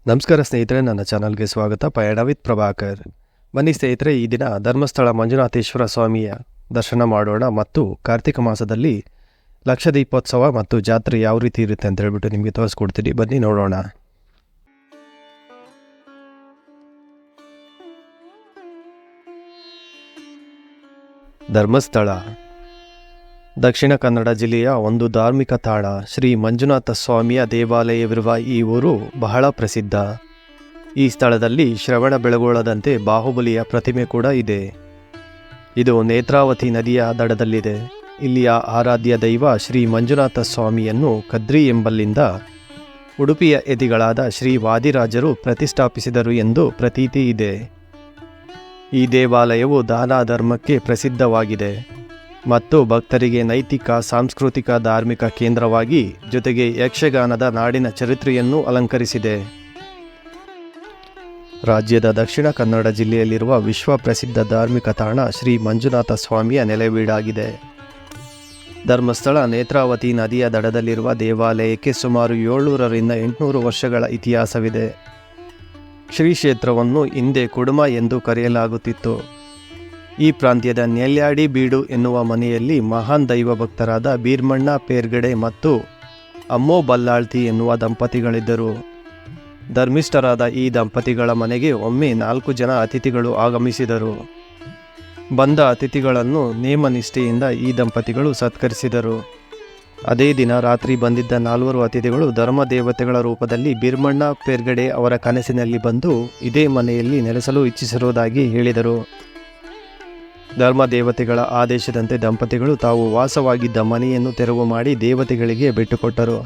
ನಮಸ್ಕಾರ ಸ್ನೇಹಿತರೆ, ನನ್ನ ಚಾನಲ್ಗೆ ಸ್ವಾಗತ. ಪಯಣ ವಿತ್ ಪ್ರಭಾಕರ್. ಬನ್ನಿ ಸ್ನೇಹಿತರೆ, ಈ ದಿನ ಧರ್ಮಸ್ಥಳ ಮಂಜುನಾಥೇಶ್ವರ ಸ್ವಾಮಿಯ ದರ್ಶನ ಮಾಡೋಣ ಮತ್ತು ಕಾರ್ತಿಕ ಮಾಸದಲ್ಲಿ ಲಕ್ಷ ದೀಪೋತ್ಸವ ಮತ್ತು ಜಾತ್ರೆ ಯಾವ ರೀತಿ ಇರುತ್ತೆ ಅಂತ ಹೇಳ್ಬಿಟ್ಟು ನಿಮಗೆ ತೋರಿಸ್ಕೊಡ್ತೀನಿ. ಬನ್ನಿ ನೋಡೋಣ. ಧರ್ಮಸ್ಥಳ ದಕ್ಷಿಣ ಕನ್ನಡ ಜಿಲ್ಲೆಯ ಒಂದು ಧಾರ್ಮಿಕ ತಾಣ. ಶ್ರೀ ಮಂಜುನಾಥ ಸ್ವಾಮಿಯ ದೇವಾಲಯವಿರುವ ಈ ಊರು ಬಹಳ ಪ್ರಸಿದ್ಧ. ಈ ಸ್ಥಳದಲ್ಲಿ ಶ್ರವಣ ಬೆಳಗೊಳ್ಳದಂತೆ ಬಾಹುಬಲಿಯ ಪ್ರತಿಮೆ ಕೂಡ ಇದೆ. ಇದು ನೇತ್ರಾವತಿ ನದಿಯ ದಡದಲ್ಲಿದೆ. ಇಲ್ಲಿಯ ಆರಾಧ್ಯ ದೈವ ಶ್ರೀ ಮಂಜುನಾಥ ಸ್ವಾಮಿಯನ್ನು ಕದ್ರಿ ಎಂಬಲ್ಲಿಂದ ಉಡುಪಿಯ ಯತಿಗಳಾದ ಶ್ರೀ ವಾದಿರಾಜರು ಪ್ರತಿಷ್ಠಾಪಿಸಿದರು ಎಂದು ಪ್ರತೀತಿ ಇದೆ. ಈ ದೇವಾಲಯವು ದಾನ ಧರ್ಮಕ್ಕೆ ಪ್ರಸಿದ್ಧವಾಗಿದೆ ಮತ್ತು ಭಕ್ತರಿಗೆ ನೈತಿಕ, ಸಾಂಸ್ಕೃತಿಕ, ಧಾರ್ಮಿಕ ಕೇಂದ್ರವಾಗಿ, ಜೊತೆಗೆ ಯಕ್ಷಗಾನದ ನಾಡಿನ ಚರಿತ್ರೆಯನ್ನು ಅಲಂಕರಿಸಿದೆ. ರಾಜ್ಯದ ದಕ್ಷಿಣ ಕನ್ನಡ ಜಿಲ್ಲೆಯಲ್ಲಿರುವ ವಿಶ್ವ ಪ್ರಸಿದ್ಧ ಧಾರ್ಮಿಕ ತಾಣ ಶ್ರೀ ಮಂಜುನಾಥ ಸ್ವಾಮಿಯ ನೆಲೆವೀಡಾಗಿದೆ. ಧರ್ಮಸ್ಥಳ ನೇತ್ರಾವತಿ ನದಿಯ ದಡದಲ್ಲಿರುವ ದೇವಾಲಯಕ್ಕೆ ಸುಮಾರು 700ರಿಂದ 800 ವರ್ಷಗಳ ಇತಿಹಾಸವಿದೆ. ಶ್ರೀ ಕ್ಷೇತ್ರವನ್ನು ಹಿಂದೆ ಕುಡುಮ ಎಂದು ಕರೆಯಲಾಗುತ್ತಿತ್ತು. ಈ ಪ್ರಾಂತ್ಯದ ನೆಲ್ಯಾಡಿ ಬೀಡು ಎನ್ನುವ ಮನೆಯಲ್ಲಿ ಮಹಾನ್ ದೈವ ಭಕ್ತರಾದ ಬೀರ್ಮಣ್ಣ ಪೇರ್ಗಡೆ ಮತ್ತು ಅಮ್ಮೋ ಬಲ್ಲಾಳ್ತಿ ಎನ್ನುವ ದಂಪತಿಗಳಿದ್ದರು. ಧರ್ಮಿಷ್ಠರಾದ ಈ ದಂಪತಿಗಳ ಮನೆಗೆ ಒಮ್ಮೆ 4 ಜನ ಅತಿಥಿಗಳು ಆಗಮಿಸಿದರು. ಬಂದ ಅತಿಥಿಗಳನ್ನು ನೇಮನಿಷ್ಠೆಯಿಂದ ಈ ದಂಪತಿಗಳು ಸತ್ಕರಿಸಿದರು. ಅದೇ ದಿನ ರಾತ್ರಿ ಬಂದಿದ್ದ 4 ಅತಿಥಿಗಳು ಧರ್ಮದೇವತೆಗಳ ರೂಪದಲ್ಲಿ ಬೀರ್ಮಣ್ಣ ಪೇರ್ಗಡೆ ಅವರ ಕನಸಿನಲ್ಲಿ ಬಂದು ಇದೇ ಮನೆಯಲ್ಲಿ ನೆಲೆಸಲು ಇಚ್ಛಿಸಿರುವುದಾಗಿ ಹೇಳಿದರು. ಧರ್ಮದೇವತೆಗಳ ಆದೇಶದಂತೆ ದಂಪತಿಗಳು ತಾವು ವಾಸವಾಗಿದ್ದ ಮನೆಯನ್ನು ತೆರವು ಮಾಡಿ ದೇವತೆಗಳಿಗೆ ಬಿಟ್ಟುಕೊಟ್ಟರು.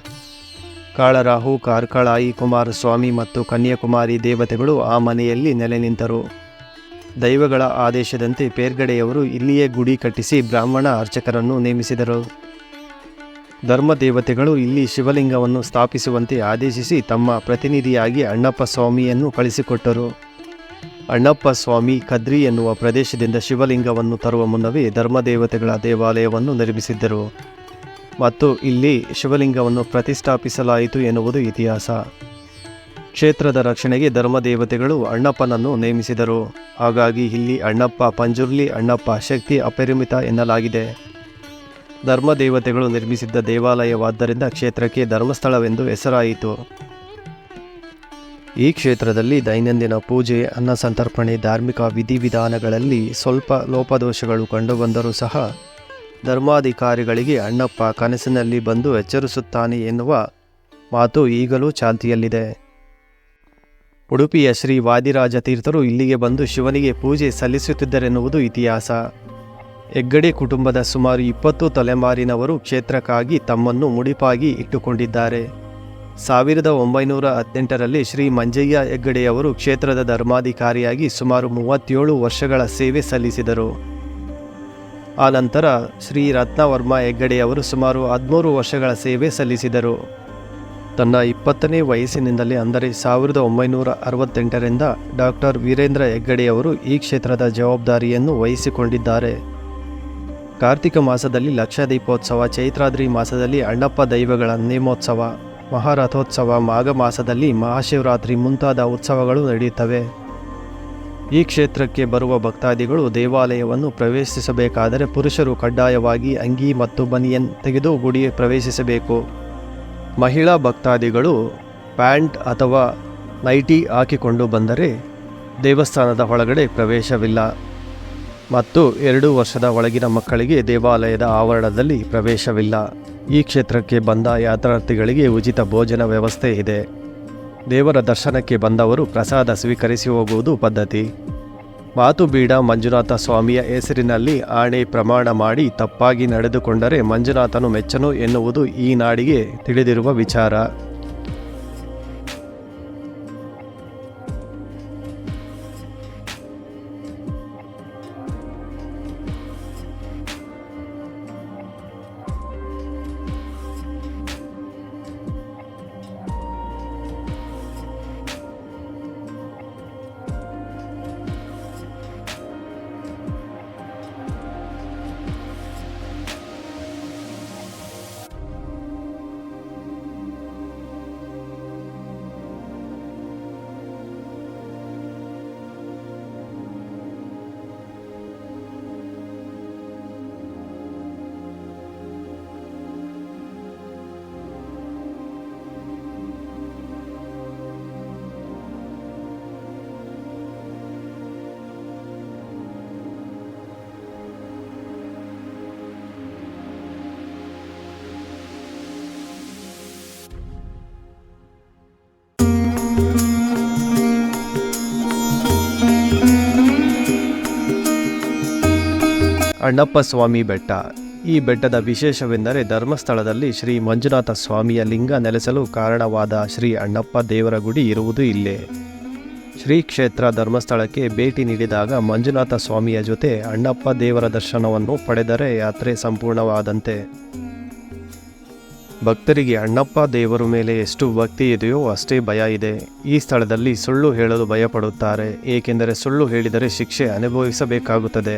ಕಾಳರಾಹು, ಕಾರ್ಕಳಾಯಿ, ಕುಮಾರಸ್ವಾಮಿ ಮತ್ತು ಕನ್ಯಾಕುಮಾರಿ ದೇವತೆಗಳು ಆ ಮನೆಯಲ್ಲಿ ನೆಲೆ ನಿಂತರು. ದೈವಗಳ ಆದೇಶದಂತೆ ಪೇರ್ಗಡೆಯವರು ಇಲ್ಲಿಯೇ ಗುಡಿ ಕಟ್ಟಿಸಿ ಬ್ರಾಹ್ಮಣ ಅರ್ಚಕರನ್ನು ನೇಮಿಸಿದರು. ಧರ್ಮದೇವತೆಗಳು ಇಲ್ಲಿ ಶಿವಲಿಂಗವನ್ನು ಸ್ಥಾಪಿಸುವಂತೆ ಆದೇಶಿಸಿ ತಮ್ಮ ಪ್ರತಿನಿಧಿಯಾಗಿ ಅಣ್ಣಪ್ಪ ಸ್ವಾಮಿಯನ್ನು ಕಳಿಸಿಕೊಟ್ಟರು. ಅಣ್ಣಪ್ಪ ಸ್ವಾಮಿ ಕದ್ರಿ ಎನ್ನುವ ಪ್ರದೇಶದಿಂದ ಶಿವಲಿಂಗವನ್ನು ತರುವ ಮುನ್ನವೇ ಧರ್ಮದೇವತೆಗಳ ದೇವಾಲಯವನ್ನು ನಿರ್ಮಿಸಿದ್ದರು ಮತ್ತು ಇಲ್ಲಿ ಶಿವಲಿಂಗವನ್ನು ಪ್ರತಿಷ್ಠಾಪಿಸಲಾಯಿತು ಎನ್ನುವುದು ಇತಿಹಾಸ. ಕ್ಷೇತ್ರದ ರಕ್ಷಣೆಗೆ ಧರ್ಮದೇವತೆಗಳು ಅಣ್ಣಪ್ಪನನ್ನು ನೇಮಿಸಿದರು. ಹಾಗಾಗಿ ಇಲ್ಲಿ ಅಣ್ಣಪ್ಪ, ಪಂಜುರ್ಲಿ ಅಣ್ಣಪ್ಪ, ಶಕ್ತಿ ಅಪರಿಮಿತ ಎನ್ನಲಾಗಿದೆ. ಧರ್ಮದೇವತೆಗಳು ನಿರ್ಮಿಸಿದ್ದ ದೇವಾಲಯವಾದ್ದರಿಂದ ಕ್ಷೇತ್ರಕ್ಕೆ ಧರ್ಮಸ್ಥಳವೆಂದು ಹೆಸರಾಯಿತು. ಈ ಕ್ಷೇತ್ರದಲ್ಲಿ ದೈನಂದಿನ ಪೂಜೆ, ಅನ್ನ ಸಂತರ್ಪಣೆ, ಧಾರ್ಮಿಕ ವಿಧಿವಿಧಾನಗಳಲ್ಲಿ ಸ್ವಲ್ಪ ಲೋಪದೋಷಗಳು ಕಂಡುಬಂದರೂ ಸಹ ಧರ್ಮಾಧಿಕಾರಿಗಳಿಗೆ ಅಣ್ಣಪ್ಪ ಕನಸಿನಲ್ಲಿ ಬಂದು ಎಚ್ಚರಿಸುತ್ತಾನೆ ಎನ್ನುವ ಮಾತು ಈಗಲೂ ಚಾಲ್ತಿಯಲ್ಲಿದೆ. ಉಡುಪಿಯ ಶ್ರೀ ವಾದಿರಾಜ ತೀರ್ಥರು ಇಲ್ಲಿಗೆ ಬಂದು ಶಿವನಿಗೆ ಪೂಜೆ ಸಲ್ಲಿಸುತ್ತಿದ್ದರೆನ್ನುವುದು ಇತಿಹಾಸ. ಹೆಗ್ಗಡೆ ಕುಟುಂಬದ ಸುಮಾರು 20 ತಲೆಮಾರಿನವರು ಕ್ಷೇತ್ರಕ್ಕಾಗಿ ತಮ್ಮನ್ನು ಮುಡಿಪಾಗಿ ಇಟ್ಟುಕೊಂಡಿದ್ದಾರೆ. 1918ರಲ್ಲಿ ಶ್ರೀ ಮಂಜಯ್ಯ ಹೆಗ್ಗಡೆಯವರು ಕ್ಷೇತ್ರದ ಧರ್ಮಾಧಿಕಾರಿಯಾಗಿ ಸುಮಾರು 37 ವರ್ಷಗಳ ಸೇವೆ ಸಲ್ಲಿಸಿದರು. ಆನಂತರ ಶ್ರೀ ರತ್ನವರ್ಮ ಹೆಗ್ಗಡೆಯವರು ಸುಮಾರು 13 ವರ್ಷಗಳ ಸೇವೆ ಸಲ್ಲಿಸಿದರು. ತನ್ನ 20ನೇ ವಯಸ್ಸಿನಿಂದಲೇ, ಅಂದರೆ 1968ರಿಂದ ಡಾಕ್ಟರ್ ವೀರೇಂದ್ರ ಹೆಗ್ಗಡೆಯವರು ಈ ಕ್ಷೇತ್ರದ ಜವಾಬ್ದಾರಿಯನ್ನು ವಹಿಸಿಕೊಂಡಿದ್ದಾರೆ. ಕಾರ್ತಿಕ ಮಾಸದಲ್ಲಿ ಲಕ್ಷ ದೀಪೋತ್ಸವ, ಚೈತ್ರಾದ್ರಿ ಮಾಸದಲ್ಲಿ ಅಣ್ಣಪ್ಪ ದೈವಗಳ ನೇಮೋತ್ಸವ, ಮಹಾರಥೋತ್ಸವ, ಮಾಘ ಮಾಸದಲ್ಲಿ ಮಹಾಶಿವರಾತ್ರಿ ಮುಂತಾದ ಉತ್ಸವಗಳು ನಡೆಯುತ್ತವೆ. ಈ ಕ್ಷೇತ್ರಕ್ಕೆ ಬರುವ ಭಕ್ತಾದಿಗಳು ದೇವಾಲಯವನ್ನು ಪ್ರವೇಶಿಸಬೇಕಾದರೆ ಪುರುಷರು ಕಡ್ಡಾಯವಾಗಿ ಅಂಗಿ ಮತ್ತು ಬನಿಯನ್ ತೆಗೆದು ಗುಡಿ ಪ್ರವೇಶಿಸಬೇಕು. ಮಹಿಳಾ ಭಕ್ತಾದಿಗಳು ಪ್ಯಾಂಟ್ ಅಥವಾ ನೈಟಿ ಹಾಕಿಕೊಂಡು ಬಂದರೆ ದೇವಸ್ಥಾನದ ಒಳಗಡೆ ಪ್ರವೇಶವಿಲ್ಲ ಮತ್ತು 2 ವರ್ಷದ ಒಳಗಿನ ಮಕ್ಕಳಿಗೆ ದೇವಾಲಯದ ಆವರಣದಲ್ಲಿ ಪ್ರವೇಶವಿಲ್ಲ. ಈ ಕ್ಷೇತ್ರಕ್ಕೆ ಬಂದ ಯಾತ್ರಾರ್ಥಿಗಳಿಗೆ ಉಚಿತ ಭೋಜನ ವ್ಯವಸ್ಥೆ ಇದೆ. ದೇವರ ದರ್ಶನಕ್ಕೆ ಬಂದವರು ಪ್ರಸಾದ ಸ್ವೀಕರಿಸಿ ಹೋಗುವುದು ಪದ್ಧತಿ. ಮಾತುಬೀಡ ಮಂಜುನಾಥ ಸ್ವಾಮಿಯ ಹೆಸರಿನಲ್ಲಿ ಆಣೆ ಪ್ರಮಾಣ ಮಾಡಿ ತಪ್ಪಾಗಿ ನಡೆದುಕೊಂಡರೆ ಮಂಜುನಾಥನು ಮೆಚ್ಚನು ಎನ್ನುವುದು ಈ ನಾಡಿಗೆ ತಿಳಿದಿರುವ ವಿಚಾರ. ಅಣ್ಣಪ್ಪ ಸ್ವಾಮಿ ಬೆಟ್ಟ. ಈ ಬೆಟ್ಟದ ವಿಶೇಷವೆಂದರೆ ಧರ್ಮಸ್ಥಳದಲ್ಲಿ ಶ್ರೀ ಮಂಜುನಾಥ ಸ್ವಾಮಿಯ ಲಿಂಗ ನೆಲೆಸಲು ಕಾರಣವಾದ ಶ್ರೀ ಅಣ್ಣಪ್ಪ ದೇವರ ಗುಡಿ ಇರುವುದು ಇಲ್ಲೇ. ಶ್ರೀ ಕ್ಷೇತ್ರ ಧರ್ಮಸ್ಥಳಕ್ಕೆ ಭೇಟಿ ನೀಡಿದಾಗ ಮಂಜುನಾಥ ಸ್ವಾಮಿಯ ಜೊತೆ ಅಣ್ಣಪ್ಪ ದೇವರ ದರ್ಶನವನ್ನು ಪಡೆದರೆ ಯಾತ್ರೆ ಸಂಪೂರ್ಣವಾದಂತೆ. ಭಕ್ತರಿಗೆ ಅಣ್ಣಪ್ಪ ದೇವರ ಮೇಲೆ ಎಷ್ಟು ಭಕ್ತಿ ಇದೆಯೋ ಅಷ್ಟೇ ಭಯ ಇದೆ. ಈ ಸ್ಥಳದಲ್ಲಿ ಸುಳ್ಳು ಹೇಳಲು ಭಯಪಡುತ್ತಾರೆ, ಏಕೆಂದರೆ ಸುಳ್ಳು ಹೇಳಿದರೆ ಶಿಕ್ಷೆ ಅನುಭವಿಸಬೇಕಾಗುತ್ತದೆ.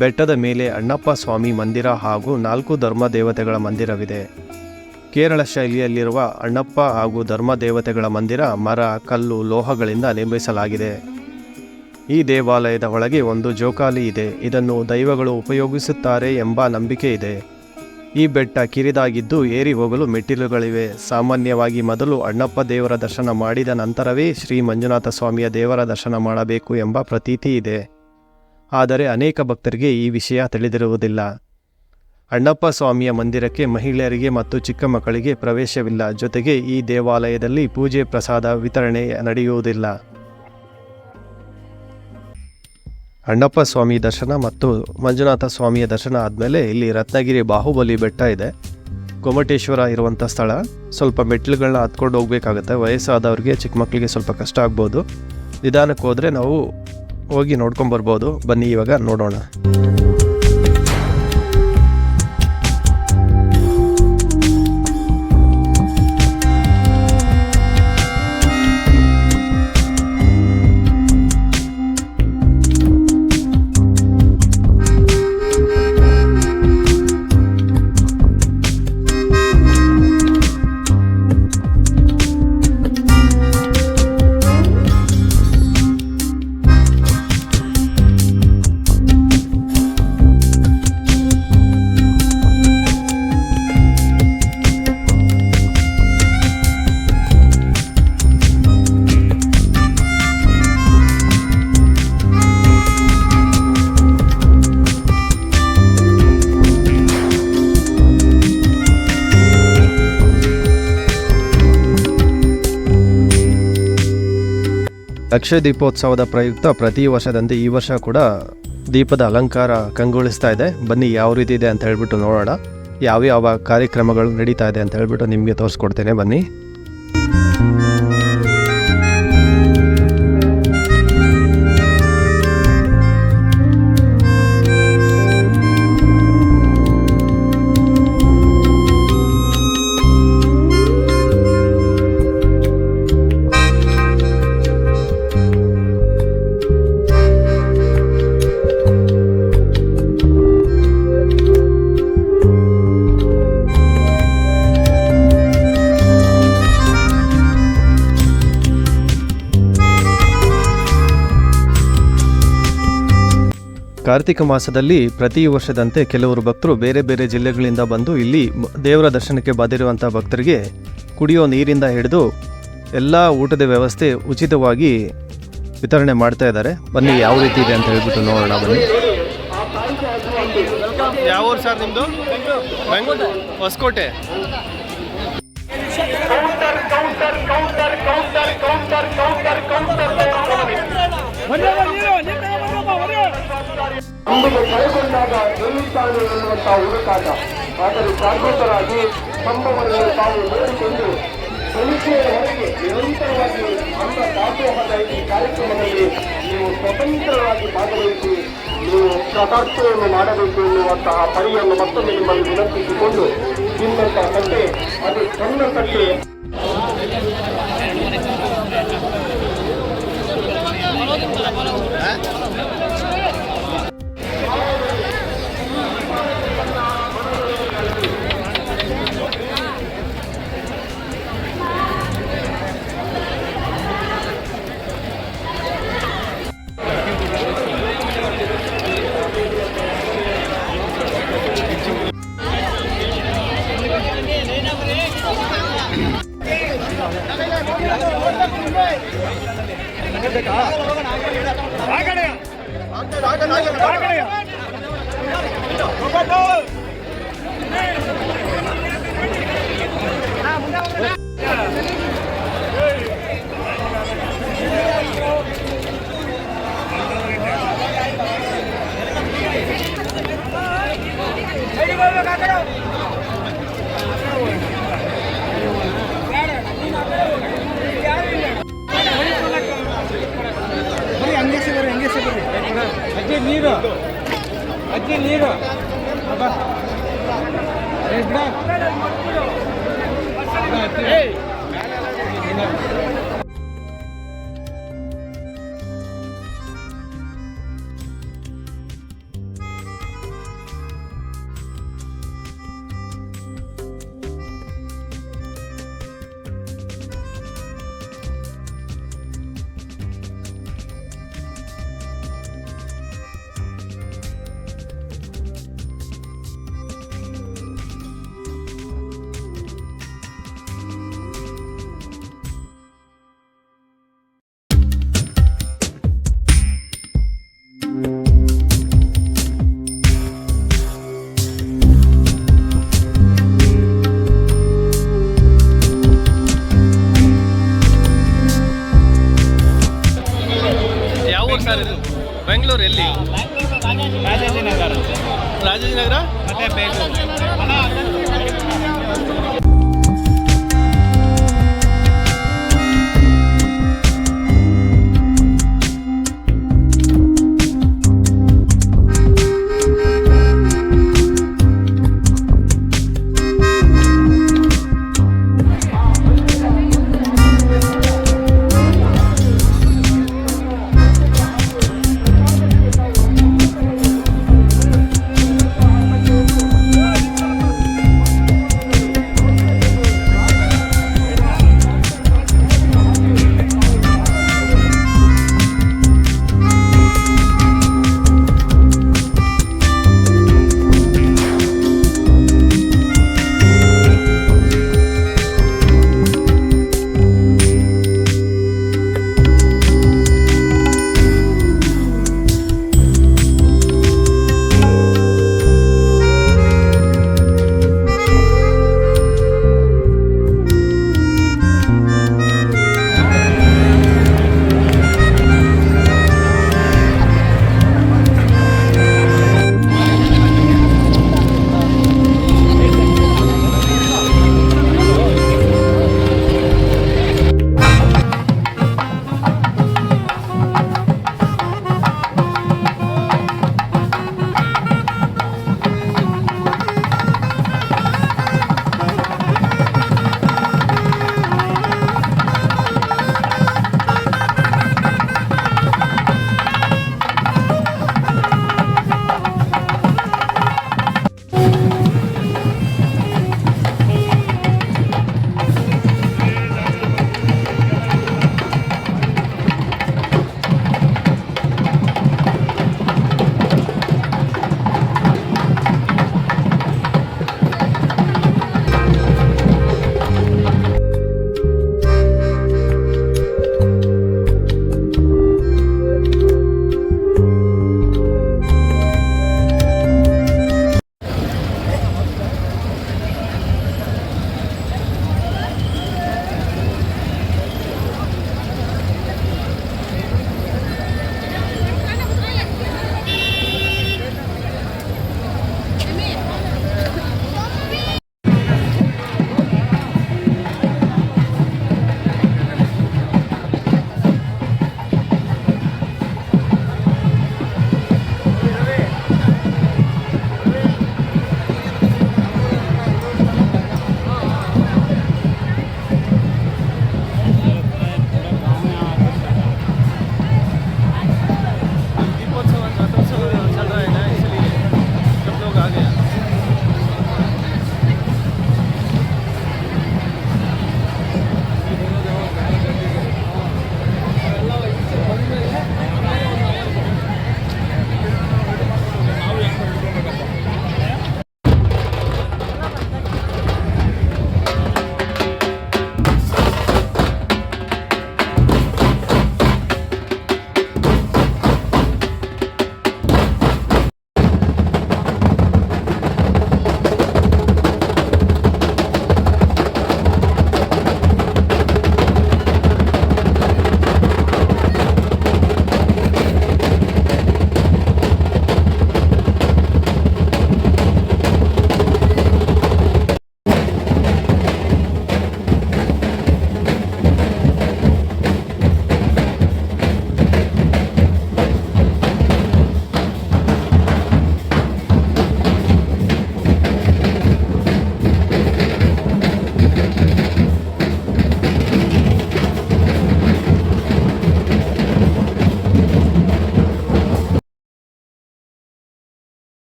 ಬೆಟ್ಟದ ಮೇಲೆ ಅಣ್ಣಪ್ಪ ಸ್ವಾಮಿ ಮಂದಿರ ಹಾಗೂ 4 ಧರ್ಮ ದೇವತೆಗಳ ಮಂದಿರವಿದೆ. ಕೇರಳ ಶೈಲಿಯಲ್ಲಿರುವ ಅಣ್ಣಪ್ಪ ಹಾಗೂ ಧರ್ಮ ದೇವತೆಗಳ ಮಂದಿರ ಮರ, ಕಲ್ಲು, ಲೋಹಗಳಿಂದ ನಿರ್ಮಿಸಲಾಗಿದೆ. ಈ ದೇವಾಲಯದ ಒಳಗೆ ಒಂದು ಜೋಕಾಲಿ ಇದೆ. ಇದನ್ನು ದೈವಗಳು ಉಪಯೋಗಿಸುತ್ತಾರೆ ಎಂಬ ನಂಬಿಕೆ ಇದೆ. ಈ ಬೆಟ್ಟ ಕಿರಿದಾಗಿದ್ದು ಏರಿ ಹೋಗಲು ಮೆಟ್ಟಿಲುಗಳಿವೆ. ಸಾಮಾನ್ಯವಾಗಿ ಮೊದಲು ಅಣ್ಣಪ್ಪ ದೇವರ ದರ್ಶನ ಮಾಡಿದ ನಂತರವೇ ಶ್ರೀ ಮಂಜುನಾಥ ಸ್ವಾಮಿಯ ದೇವರ ದರ್ಶನ ಮಾಡಬೇಕು ಎಂಬ ಪ್ರತೀತಿ ಇದೆ. ಆದರೆ ಅನೇಕ ಭಕ್ತರಿಗೆ ಈ ವಿಷಯ ತಿಳಿದಿರುವುದಿಲ್ಲ. ಅಣ್ಣಪ್ಪ ಸ್ವಾಮಿಯ ಮಂದಿರಕ್ಕೆ ಮಹಿಳೆಯರಿಗೆ ಮತ್ತು ಚಿಕ್ಕ ಮಕ್ಕಳಿಗೆ ಪ್ರವೇಶವಿಲ್ಲ. ಜೊತೆಗೆ ಈ ದೇವಾಲಯದಲ್ಲಿ ಪೂಜೆ ಪ್ರಸಾದ ವಿತರಣೆ ನಡೆಯುವುದಿಲ್ಲ. ಅಣ್ಣಪ್ಪ ಸ್ವಾಮಿ ದರ್ಶನ ಮತ್ತು ಮಂಜುನಾಥ ಸ್ವಾಮಿಯ ದರ್ಶನ ಆದಮೇಲೆ ಇಲ್ಲಿ ರತ್ನಗಿರಿ ಬಾಹುಬಲಿ ಬೆಟ್ಟ ಇದೆ. ಗೊಮಟೇಶ್ವರ ಇರುವಂಥ ಸ್ಥಳ. ಸ್ವಲ್ಪ ಮೆಟ್ಟಿಲುಗಳನ್ನ ಹತ್ಕೊಂಡು ಹೋಗಬೇಕಾಗತ್ತೆ. ವಯಸ್ಸಾದವ್ರಿಗೆ, ಚಿಕ್ಕ ಮಕ್ಕಳಿಗೆ ಸ್ವಲ್ಪ ಕಷ್ಟ ಆಗ್ಬೋದು. ನಿಧಾನಕ್ಕೆ ಹೋದರೆ ನಾವು ಹೋಗಿ ನೋಡ್ಕೊಂಬರ್ಬೋದು. ಬನ್ನಿ ಇವಾಗ ನೋಡೋಣ. ಅಕ್ಷಯ ದೀಪೋತ್ಸವದ ಪ್ರಯುಕ್ತ ಪ್ರತಿ ವರ್ಷದಂತೆ ಈ ವರ್ಷ ಕೂಡ ದೀಪದ ಅಲಂಕಾರ ಕಂಗೊಳಿಸ್ತಾ ಇದೆ. ಬನ್ನಿ ಯಾವ ರೀತಿ ಇದೆ ಅಂತ ಹೇಳ್ಬಿಟ್ಟು ನೋಡೋಣ. ಯಾವ್ಯಾವ ಕಾರ್ಯಕ್ರಮಗಳು ನಡೀತಾ ಇದೆ ಅಂತ ಹೇಳ್ಬಿಟ್ಟು ನಿಮಗೆ ತೋರಿಸ್ಕೊಡ್ತೇನೆ. ಬನ್ನಿ. ಕಾರ್ತಿಕ ಮಾಸದಲ್ಲಿ ಪ್ರತಿ ವರ್ಷದಂತೆ ಕೆಲವರು ಭಕ್ತರು ಬೇರೆ ಬೇರೆ ಜಿಲ್ಲೆಗಳಿಂದ ಬಂದು ಇಲ್ಲಿ ದೇವರ ದರ್ಶನಕ್ಕೆ ಬಂದಿರುವಂಥ ಭಕ್ತರಿಗೆ ಕುಡಿಯೋ ನೀರಿಂದ ಹಿಡಿದು ಎಲ್ಲ ಊಟದ ವ್ಯವಸ್ಥೆ ಉಚಿತವಾಗಿ ವಿತರಣೆ ಮಾಡ್ತಾ ಇದ್ದಾರೆ. ಬನ್ನಿ ಯಾವ ರೀತಿ ಇದೆ ಅಂತ ಹೇಳ್ಬಿಟ್ಟು ನೋಡೋಣ. ಬನ್ನಿ. ಯಾವ ಊರು ಸರ್ ನಿಮ್ಮದು? ಹೊಸಕೋಟೆ. ಇಂದಿಗೆ ಕೈಗೊಂಡಾಗ ಗೆಲ್ಲುತ್ತಾನೆ ಎನ್ನುವಂತಹ ಹುಡುಕಾಟ. ಆದರೆ ಜಾಗೃತರಾಗಿ ಸಂಭವವನ್ನು ತಾವು ನೋಡಿಕೊಂಡು ಪರೀಕ್ಷೆಯವರೆಗೆ ನಿರಂತರವಾಗಿ ನಮ್ಮ ದಾಸೋಹದ ಈ ಕಾರ್ಯಕ್ರಮದಲ್ಲಿ ನೀವು ಸ್ವತಂತ್ರವಾಗಿ ಭಾಗವಹಿಸಿ ನೀವು ಕಥಾರ್ಥವನ್ನು ಮಾಡಬೇಕು ಎನ್ನುವಂತಹ ಪರಿಯನ್ನು ಮತ್ತೊಮ್ಮೆ ನಿಮ್ಮನ್ನು ವಿನಂತಿಸಿಕೊಂಡು ನಿಮ್ಮಂತಹ ಕಟ್ಟೆ ಅದು ಸಣ್ಣ ಕಟ್ಟೆ. ನೀರು ಅಜ್ಜಿ ನೀರು ಯಾವ ಊರು ಸರ್ ಇದು? ಬೆಂಗಳೂರು ಎಲ್ಲಿ? ರಾಜಾಜಿನಗರ ರಾಜಾಜಿನಗರ ಮತ್ತೆ ಬೇಲೂರು.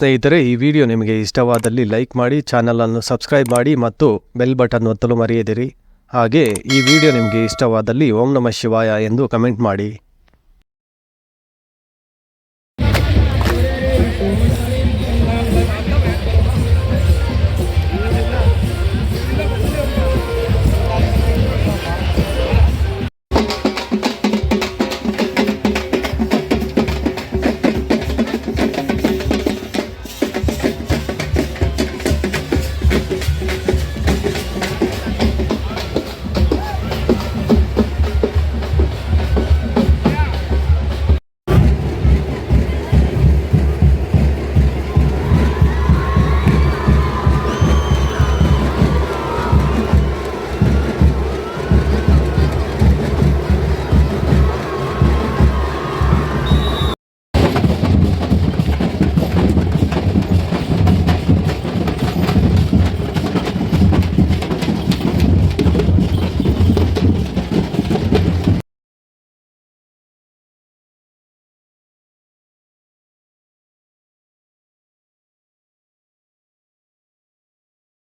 ಸ್ನೇಹಿತರೆ, ಈ ವಿಡಿಯೋ ನಿಮಗೆ ಇಷ್ಟವಾದಲ್ಲಿ ಲೈಕ್ ಮಾಡಿ, ಚಾನಲನ್ನು ಸಬ್ಸ್ಕ್ರೈಬ್ ಮಾಡಿ ಮತ್ತು ಬೆಲ್ ಬಟನ್ ಒತ್ತಲು ಮರೆಯದಿರಿ. ಹಾಗೆ ಈ ವಿಡಿಯೋ ನಿಮಗೆ ಇಷ್ಟವಾದಲ್ಲಿ ಓಂ ನಮಃ ಶಿವಾಯ ಎಂದು ಕಮೆಂಟ್ ಮಾಡಿ.